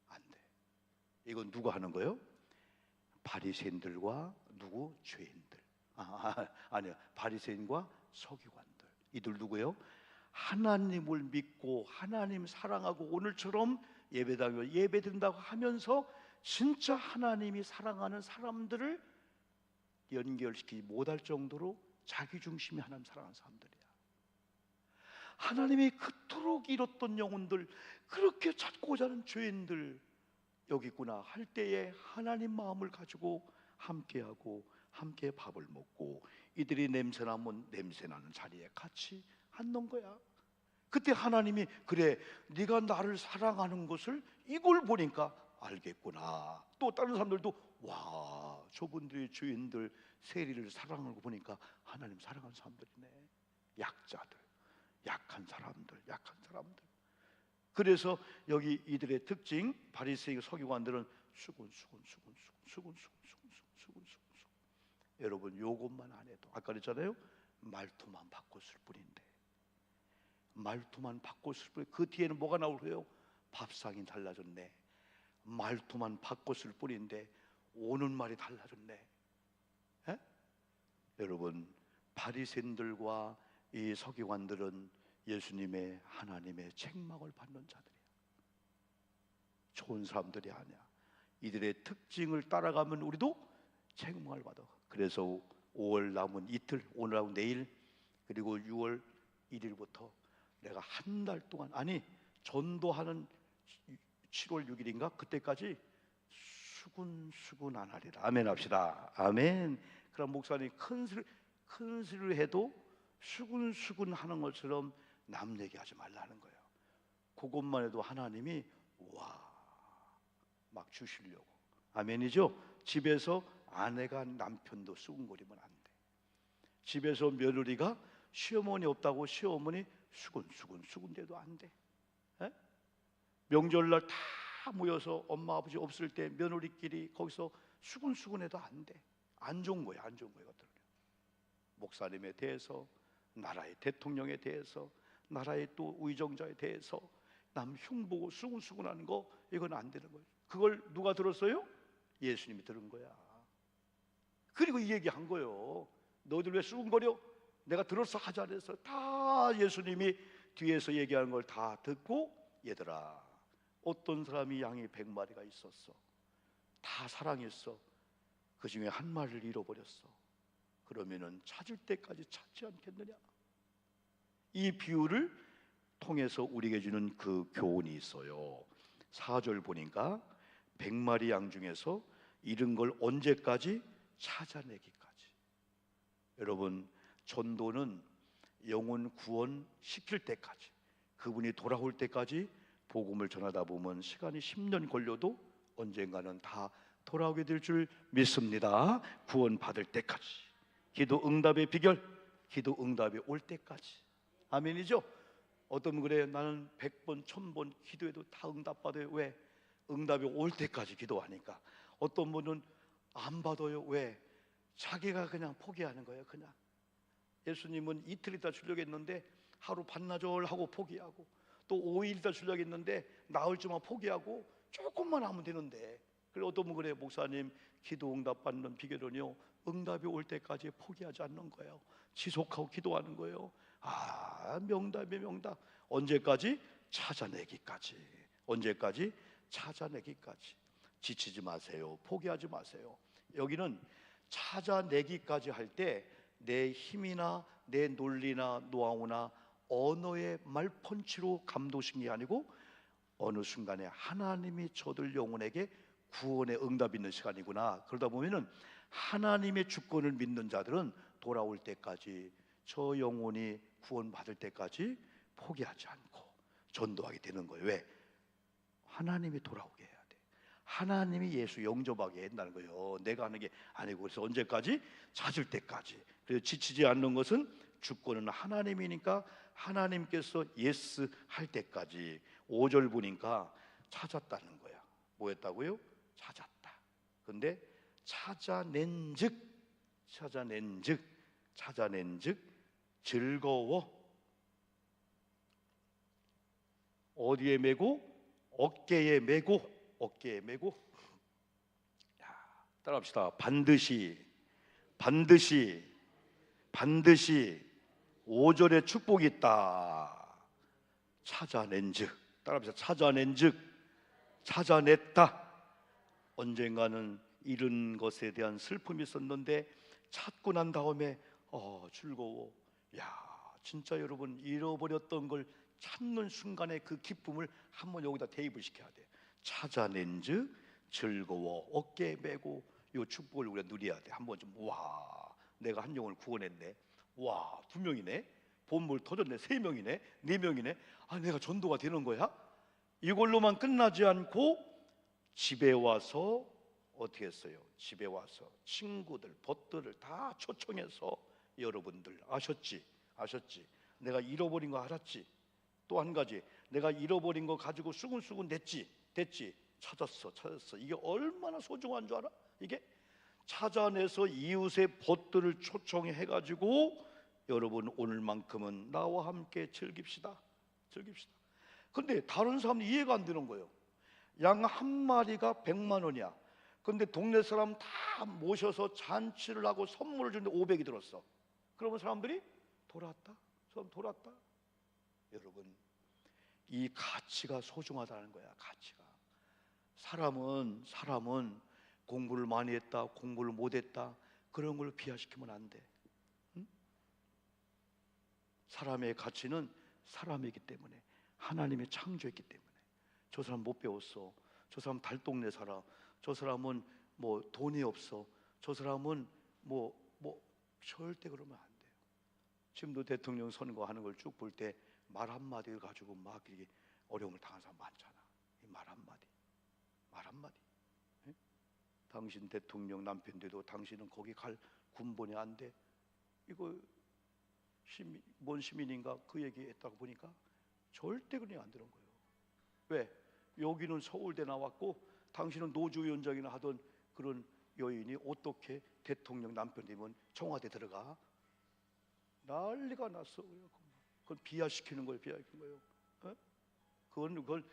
안 돼. 이건 누가 하는 거예요? 바리새인들과 누구? 죄인들. 아니요. 바리새인과 서기관들. 이들 누구예요? 하나님을 믿고 하나님 사랑하고 오늘처럼 예배드린다고 하면서 진짜 하나님이 사랑하는 사람들을 연결시키지 못할 정도로 자기중심이 하나님 사랑하는 사람들이야. 하나님이 그토록 잃었던 영혼들, 그렇게 찾고자 하는 죄인들 여기 있구나 할 때에 하나님 마음을 가지고 함께하고 함께 밥을 먹고 이들이 냄새나면 냄새나는 자리에 같이 앉는 거야. 그때 하나님이 그래 네가 나를 사랑하는 것을 이걸 보니까 알겠구나. 또 다른 사람들도 와 저분들이 죄인들 세리를 사랑하는 거 보니까 하나님 사랑하는 사람들이네. 약자들, 약한 사람들. 그래서 여기 이들의 특징 바리새인 서기관들은 수군. 여러분 요것만 안 해도 아까 그랬잖아요. 말투만 바꿨을 뿐인데 말투만 바꿨을 뿐 그 뒤에는 뭐가 나오고요? 밥상이 달라졌네. 말투만 바꿨을 뿐인데 오는 말이 달라졌네. 에? 여러분 바리새인들과 이 서기관들은 예수님의 하나님의 책망을 받는 자들이야. 좋은 사람들이 아니야. 이들의 특징을 따라가면 우리도 책망을 받아. 그래서 5월 남은 이틀 오늘하고 내일 그리고 6월 1일부터 내가 한 달 동안 아니 전도하는 7월 6일인가 그때까지 수군 안 하리라. 아멘 합시다. 아멘. 그럼 목사님 큰 소리를 해도 수군 하는 것처럼 남 얘기하지 말라는 거예요. 그것만 해도 하나님이 막 주시려고. 아멘이죠. 집에서 아내가 남편도 수군거리면 안 돼. 집에서 며느리가 시어머니 없다고 시어머니 수군대도 안 돼. 에? 명절날 다 모여서 엄마 아버지 없을 때 며느리끼리 거기서 수군해도 안 돼. 안 좋은 거야. 이것들은. 목사님에 대해서, 나라의 대통령에 대해서, 나라의 또 의정자에 대해서 남 흉보고 수군하는 거 이건 안 되는 거예요. 그걸 누가 들었어요? 예수님이 들은 거야. 그리고 이 얘기한 거예요. 너희들 왜 수군거려? 내가 들었어 하지 않았어? 다 예수님이 뒤에서 얘기하는 걸 다 듣고 얘들아 어떤 사람이 양이 100마리가 있었어. 다 사랑했어. 그 중에 한 마리를 잃어버렸어. 그러면은 찾을 때까지 찾지 않겠느냐? 이 비유를 통해서 우리에게 주는 그 교훈이 있어요. 4절 보니까 100마리 양 중에서 잃은 걸 언제까지? 찾아내기까지. 여러분 전도는 영혼 구원 시킬 때까지 그분이 돌아올 때까지 복음을 전하다 보면 시간이 10년 걸려도 언젠가는 다 돌아오게 될 줄 믿습니다. 구원 받을 때까지. 기도 응답의 비결, 기도 응답이 올 때까지. 아멘이죠? 어떤 분 그래요. 나는 100번, 1000번 기도해도 다 응답받아요. 왜? 응답이 올 때까지 기도하니까. 어떤 분은 안 받아요. 왜? 자기가 그냥 포기하는 거예요. 그냥. 예수님은 이틀 있다 주려고 했는데 하루 반나절 하고 포기하고 또 5일 있다 주려고 했는데 나흘 주만 포기하고 조금만 하면 되는데. 그리고 어떤 분 그래요. 목사님 기도 응답 받는 비결은요 응답이 올 때까지 포기하지 않는 거예요. 지속하고 기도하는 거예요. 명답이에요. 명답. 언제까지? 찾아내기까지. 언제까지? 찾아내기까지. 지치지 마세요. 포기하지 마세요. 여기는 찾아내기까지 할 때 내 힘이나 내 논리나 노하우나 언어의 말펀치로 감동신 게 아니고 어느 순간에 하나님이 저들 영혼에게 구원의 응답이 있는 시간이구나. 그러다 보면은 하나님의 주권을 믿는 자들은 돌아올 때까지 저 영혼이 구원받을 때까지 포기하지 않고 전도하게 되는 거예요. 왜? 하나님이 돌아오게 해야 돼. 하나님이 예수 영접하게 한다는 거예요. 내가 하는 게 아니고. 그래서 언제까지? 찾을 때까지. 그래서 지치지 않는 것은 주권은 하나님이니까 하나님께서 예스 할 때까지. 5절 보니까 찾았다는 거야. 뭐였다고요? 찾았다. 근데 찾아낸즉 즐거워. 어디에 메고? 어깨에 메고. 따라합시다. 반드시 5절에 축복이 있다. 찾아낸즉. 따라합시다. 찾아냈다. 언젠가는 잃은 것에 대한 슬픔이 있었는데 찾고 난 다음에 즐거워. 진짜 여러분, 잃어버렸던 걸 찾는 순간에 그 기쁨을 한번 여기다 대입을 시켜야 돼. 찾아낸즉 즐거워. 어깨에 메고. 이 축복을 우리가 누려야 돼. 한번 좀, 내가 한 영혼을 구원했네. 2명이네. 본물 터졌네. 3명이네. 4명이네. 내가 전도가 되는 거야? 이걸로만 끝나지 않고 집에 와서 어떻게 했어요? 집에 와서 친구들, 벗들을 다 초청해서, 여러분들 아셨지? 내가 잃어버린 거 알았지? 또 한 가지, 내가 잃어버린 거 가지고 수근수근 됐지? 찾았어. 이게 얼마나 소중한 줄 알아? 이게 찾아내서 이웃의 벗들을 초청해가지고, 여러분 오늘만큼은 나와 함께 즐깁시다. 근데 다른 사람은 이해가 안 되는 거예요. 양 한 마리가 100만 원이야. 근데 동네 사람 다 모셔서 잔치를 하고 선물을 주는데 500이 들었어. 그러면 사람들이 돌았다. 여러분, 이 가치가 소중하다는 거야. 가치가. 사람은 공부를 많이 했다, 공부를 못했다, 그런 걸 비하시키면 안 돼. 응? 사람의 가치는 사람이기 때문에, 하나님이 창조했기 때문에. 저 사람 못 배웠어, 저 사람 달동네 살아, 저 사람은 뭐 돈이 없어, 저 사람은 뭐 절대 그러면 안 돼요. 지금도 대통령 선거하는 걸 쭉 볼 때 말 한마디를 가지고 막 이렇게 어려움을 당한 사람 많잖아. 이 말 한마디. 예? 당신 대통령 남편 돼도 당신은 거기 갈 군번이 안 돼. 이거 뭔 시민인가 그 얘기했다고 보니까 절대 그냥 안 되는 거예요. 왜? 여기는 서울대 나왔고 당신은 노조위원장이나 하던 그런 여인이 어떻게 대통령 남편 되면 청와대 들어가? 난리가 났어. 그건 비하시키는 거예요. 어? 그걸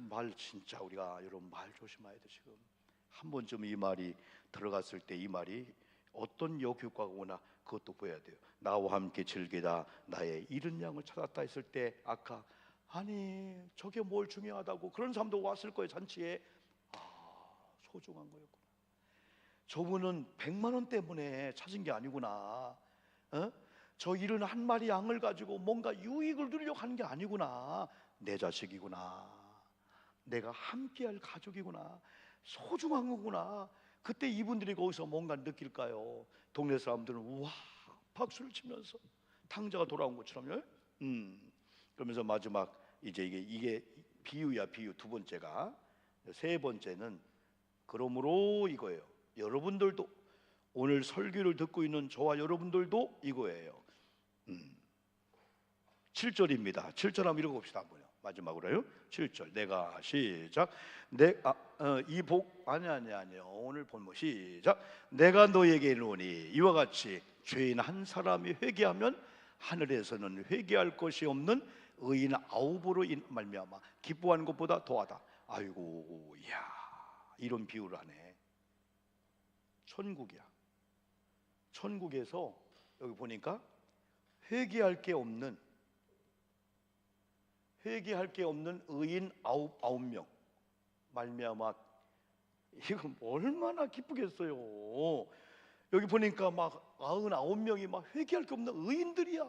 말 진짜 우리가 여러분 말 조심해야 돼. 지금 한 번쯤 이 말이 들어갔을 때 이 말이 어떤 역효과가 오나 그것도 보여야 돼요. 나와 함께 즐기다 나의 잃은 양을 찾았다 했을 때, 아까 아니 저게 뭘 중요하다고 그런 사람도 왔을 거예요. 잔치에. 소중한 거였구나. 저분은 100만 원 때문에 찾은 게 아니구나. 저 잃은 한 마리 양을 가지고 뭔가 유익을 누리려고 하는 게 아니구나. 내 자식이구나. 내가 함께할 가족이구나. 소중한 거구나. 그때 이분들이 거기서 뭔가 느낄까요? 동네 사람들은 우와 박수를 치면서 탕자가 돌아온 것처럼요. 그러면서 마지막 이제 이게 비유야. 비유. 두 번째가. 세 번째는 그러므로 이거예요. 여러분들도 오늘 설교를 듣고 있는 저와 여러분들도 이거예요. 7절입니다. 7절 한번 읽어봅시다. 한번요. 마지막으로요. 7절. 내가 시작. 아니요. 오늘 본문 시작. 내가 너에게 이르노니 이와 같이 죄인 한 사람이 회개하면 하늘에서는 회개할 것이 없는 의인 9으로 말미암아 기뻐하는 것보다 더하다. 아이고, 이야, 이런 비유를 하네. 천국이야. 천국에서 여기 보니까 회개할 게 없는 의인 9명 말미암아. 이거 얼마나 기쁘겠어요. 여기 보니까 막 99명이 막 회개할 게 없는 의인들이야.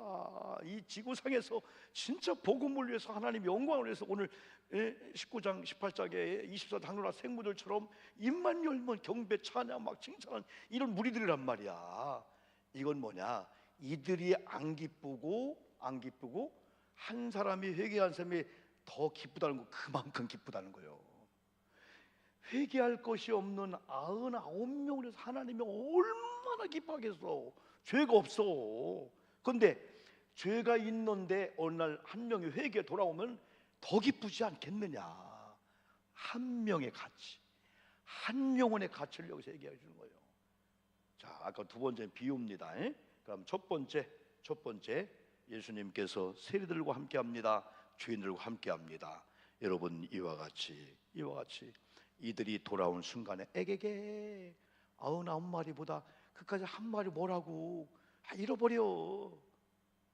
이 지구상에서 진짜 복음을 위해서 하나님 영광을 위해서 오늘 19장 18장에 24장로나 생무들처럼 입만 열면 경배 찬양 막 칭찬하는 이런 무리들이란 말이야. 이건 뭐냐? 이들이 안 기쁘고 한 사람이 회개한 사람이 더 기쁘다는 거, 그만큼 기쁘다는 거예요. 회개할 것이 없는 99명을 해서 하나님이 얼마나 기뻐하겠어. 죄가 없어. 그런데 죄가 있는데 어느 날 한 명이 회개에 돌아오면 더 기쁘지 않겠느냐. 한 명의 가치, 한 영혼의 가치를 여기서 얘기해 주는 거예요. 자, 아까 두 번째 비유입니다. 그럼 첫 번째 예수님께서 세리들과 함께합니다. 죄인들과 함께합니다. 여러분, 이와 같이 이들이 돌아온 순간에 에게게 99마리보다 그까지 한 마리 뭐라고 잃어버려.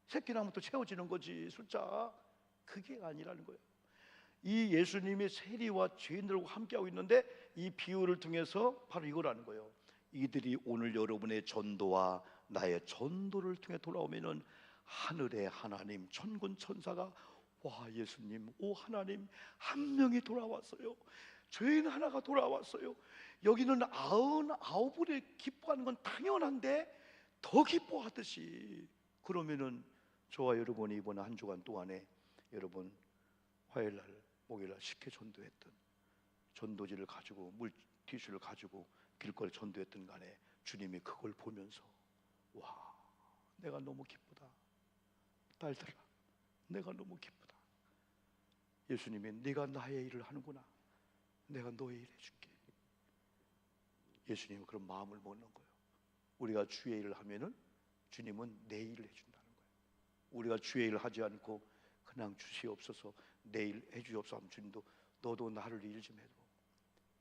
새끼 나면 또 채워지는 거지 숫자. 그게 아니라는 거예요. 이 예수님이 세리와 죄인들과 함께하고 있는데 이 비유를 통해서 바로 이거라는 거예요. 이들이 오늘 여러분의 전도와 나의 전도를 통해 돌아오면은 하늘의 하나님, 천군 천사가 와, 예수님, 오 하나님, 한 명이 돌아왔어요. 죄인 하나가 돌아왔어요. 여기는 99을 기뻐하는 건 당연한데 더 기뻐하듯이, 그러면은 저와 여러분이 이번 한 주간 동안에 여러분 화요일날 목요일날 식혜 전도했던, 전도지를 가지고 물티슈를 가지고 길거리 전도했던 간에 주님이 그걸 보면서 와, 내가 너무 기쁘다. 딸들아, 내가 너무 기쁘다. 예수님이 네가 나의 일을 하는구나. 내가 너의 일 해줄게. 예수님은 그런 마음을 먹는 거예요. 우리가 주의 일을 하면은 주님은 내 일을 해준다는 거예요. 우리가 주의 일을 하지 않고 그냥 주시옵소서, 내일 해주옵소서 하면 주님도 너도 나를 일 좀 해줘.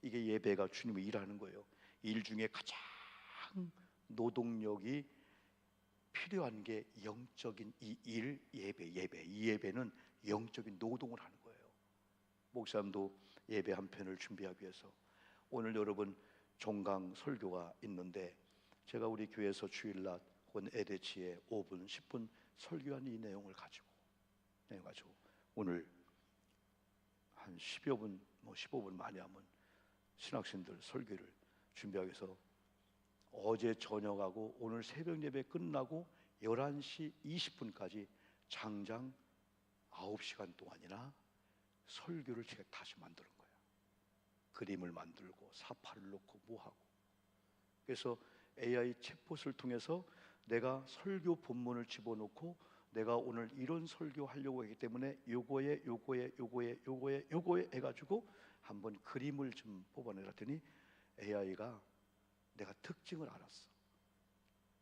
이게 예배가 주님의 일하는 거예요. 일 중에 가장 노동력이 필요한 게 영적인 이 일, 예배. 이 예배는 영적인 노동을 하는 거예요. 목사님도 예배 한 편을 준비하기 위해서 오늘 여러분 종강 설교가 있는데 제가 우리 교회에서 주일날 혹은 LH에 5분, 10분 설교한 이 내용을 가지고 오늘 한 10여 분, 15분 많이 하면 신학생들 설교를 준비하기 위해서 어제 저녁하고 오늘 새벽 예배 끝나고 11시 20분까지 장장 9시간 동안이나 설교를 제가 다시 만드는 거예요. 그림을 만들고 사파를 놓고 뭐하고. 그래서 AI 챗봇을 통해서 내가 설교 본문을 집어넣고 내가 오늘 이런 설교 하려고 하기 때문에 요거에 해가지고 한번 그림을 좀 뽑아내더니 AI가 내가 특징을 알았어.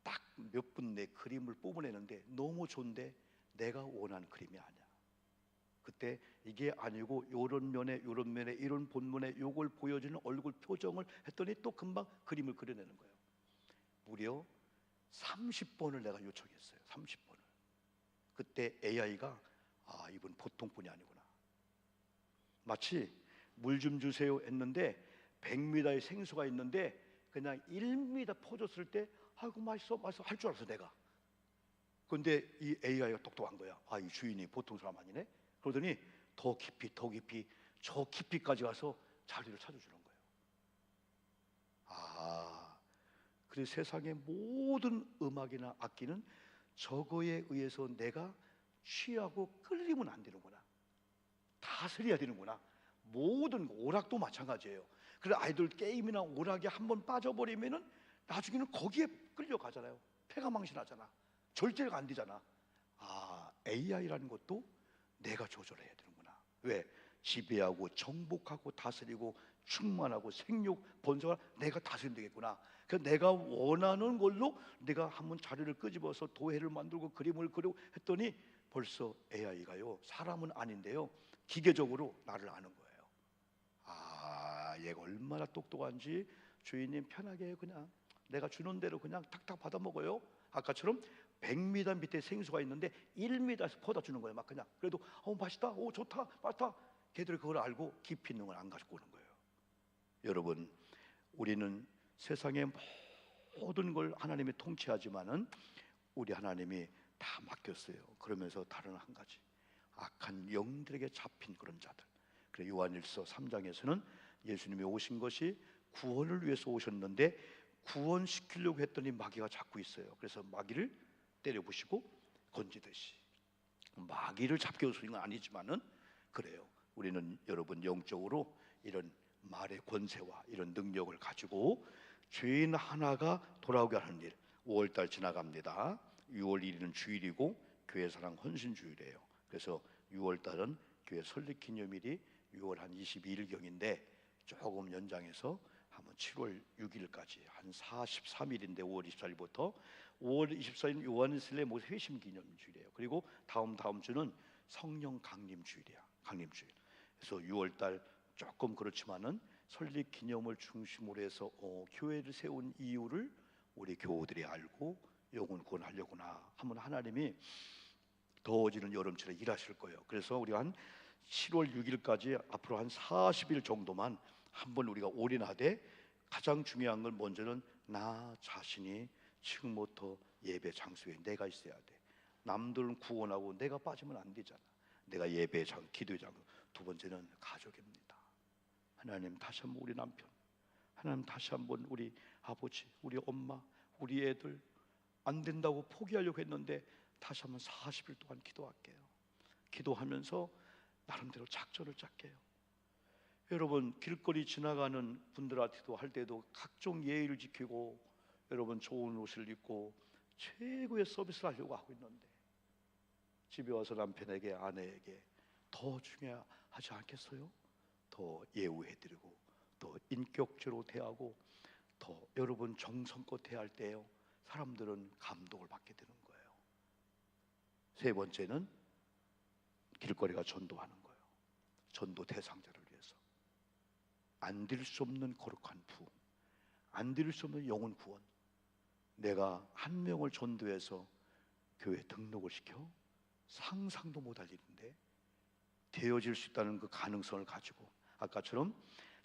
딱 몇 분 내 그림을 뽑아내는데 너무 좋은데 내가 원하는 그림이 아니야. 그때 이게 아니고 요런 면에 이런 본문에 요걸 보여주는 얼굴 표정을 했더니 또 금방 그림을 그려내는 거예요. 무려 30번을 내가 요청했어요. 30번을. 그때 AI가 이분 보통 분이 아니구나. 마치 물 좀 주세요 했는데 100m의 생수가 있는데 그냥 1m 퍼줬을 때 아이고 맛있어 할 줄 알았어 내가. 그런데 이 AI가 똑똑한 거야. 이 주인이 보통 사람 아니네. 그러더니 더 깊이 저 깊이까지 가서 자리를 찾아주는 거예요. 그래서 세상의 모든 음악이나 악기는 저거에 의해서 내가 취하고 끌리면 안 되는구나. 다스려야 되는구나. 모든 오락도 마찬가지예요. 그래서 아이들 게임이나 오락에 한번 빠져버리면은 나중에는 거기에 끌려가잖아요. 패가 망신하잖아. 절제가 안 되잖아. AI라는 것도 내가 조절해야 되는구나. 왜? 지배하고 정복하고 다스리고 충만하고 생육 번성을 내가 다스리면 되겠구나. 그래서 내가 원하는 걸로 내가 한번 자리를 끄집어서 도해를 만들고 그림을 그리고 했더니 벌써 AI가요, 사람은 아닌데요, 기계적으로 나를 아는 거예요. 얘가 얼마나 똑똑한지 주인님 편하게 그냥 내가 주는 대로 그냥 탁탁 받아 먹어요. 아까처럼 100m 밑에 생수가 있는데 1m에서 퍼다 주는 거예요. 막 그냥. 그래도 맛있다, 좋다, 맛있다. 걔들이 그걸 알고 깊이 있는 걸 안 가지고 오는 거예요. 여러분, 우리는 세상의 모든 걸 하나님이 통치하지만은 우리 하나님이 다 맡겼어요. 그러면서 다른 한 가지, 악한 영들에게 잡힌 그런 자들. 그래 요한일서 3장에서는 예수님이 오신 것이 구원을 위해서 오셨는데 구원시키려고 했더니 마귀가 잡고 있어요. 그래서 마귀를 때려부시고 건지듯이 마귀를 잡게 오신 건 아니지만은 그래요. 우리는 여러분 영적으로 이런 말의 권세와 이런 능력을 가지고 죄인 하나가 돌아오게 하는 일. 5월달 지나갑니다. 6월 1일은 주일이고 교회 사랑 헌신 주일이에요. 그래서 6월달은 교회 설립 기념일이 6월 한 22일경인데 조금 연장해서 한번 7월 6일까지 한 43일인데 5월 24일부터 5월 24일 요한일세 모세 회심 기념주일이에요. 그리고 다음 주는 성령 강림 주일이야. 강림 주일. 그래서 6월달 조금 그렇지만은 설립 기념을 중심으로 해서 교회를 세운 이유를 우리 교우들이 알고 영혼 구원하려구나 하면 하나님이 더워지는 여름철에 일하실 거예요. 그래서 우리가 한 7월 6일까지 앞으로 한 40일 정도만 한번 우리가 올인하되 가장 중요한 건 먼저는 나 자신이 지금부터 예배 장소에 내가 있어야 돼. 남들은 구원하고 내가 빠지면 안 되잖아. 내가 예배 장, 기도의 장. 두 번째는 가족입니다. 하나님 다시 한번 우리 남편, 하나님 다시 한번 우리 아버지, 우리 엄마, 우리 애들 안 된다고 포기하려고 했는데 다시 한번 40일 동안 기도할게요. 기도하면서 나름대로 작전을 짤게요. 여러분 길거리 지나가는 분들한테도 할 때도 각종 예의를 지키고 여러분 좋은 옷을 입고 최고의 서비스를 하려고 하고 있는데 집에 와서 남편에게 아내에게 더 중요하지 않겠어요? 더 예우해드리고 더 인격적으로 대하고 더 여러분 정성껏 대할 때요 사람들은 감동을 받게 되는 거예요. 세 번째는 길거리가 전도하는 거예요. 전도 대상자를 위해서 안 될 수 없는 거룩한 부흥, 안 될 수 없는 영혼 구원. 내가 한 명을 전도해서 교회 등록을 시켜 상상도 못할 일인데 되어질 수 있다는 그 가능성을 가지고 아까처럼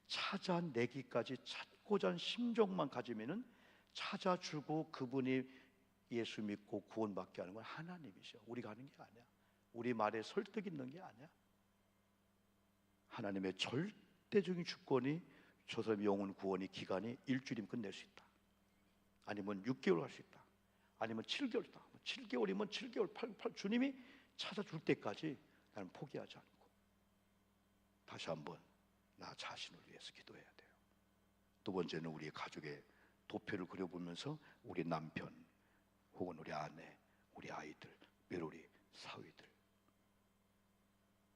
찾아내기까지 찾고자 하는 심정만 가지면은 찾아주고 그분이 예수 믿고 구원받게 하는 건 하나님이셔. 우리가 하는 게 아니야. 우리 말에 설득 있는 게 아니야. 하나님의 절대적인 주권이 저 사람 영혼 구원의 기간이 일주일이면 끝낼 수 있다. 아니면 6개월 할 수 있다. 아니면 7개월 있다. 7개월이면 7개월, 8 주님이 찾아줄 때까지 나는 포기하지 않고 다시 한번 나 자신을 위해서 기도해야 돼요. 두 번째는 우리 가족의 도표를 그려보면서 우리 남편 혹은 우리 아내, 우리 아이들, 며느리, 사위들,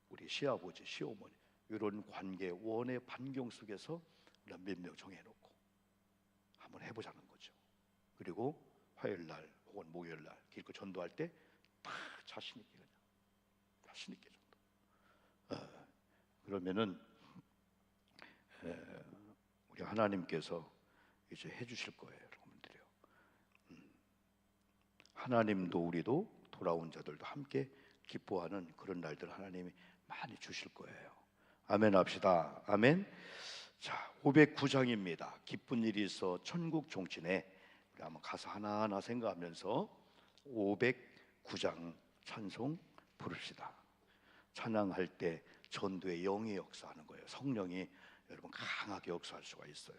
우리 시아버지, 시어머니 이런 관계 원의 반경 속에서 몇 명 정해놓고 한번 해보자는 거죠. 그리고 화요일날 혹은 목요일날 길거 전도할 때 다 자신 있게 그냥 자신 있게 전도. 그러면은 우리 하나님께서 이제 해주실 거예요, 여러분들이요. 하나님도 우리도 돌아온 자들도 함께 기뻐하는 그런 날들 하나님이 많이 주실 거예요. 아멘 합시다. 아멘. 자, 509장입니다. 기쁜 일이 있어 천국 종친에 우리 한번 가사 하나하나 생각하면서 509장 찬송 부릅시다. 찬양할 때 전도의 영이 역사하는 거예요. 성령이 여러분 강하게 역사할 수가 있어요.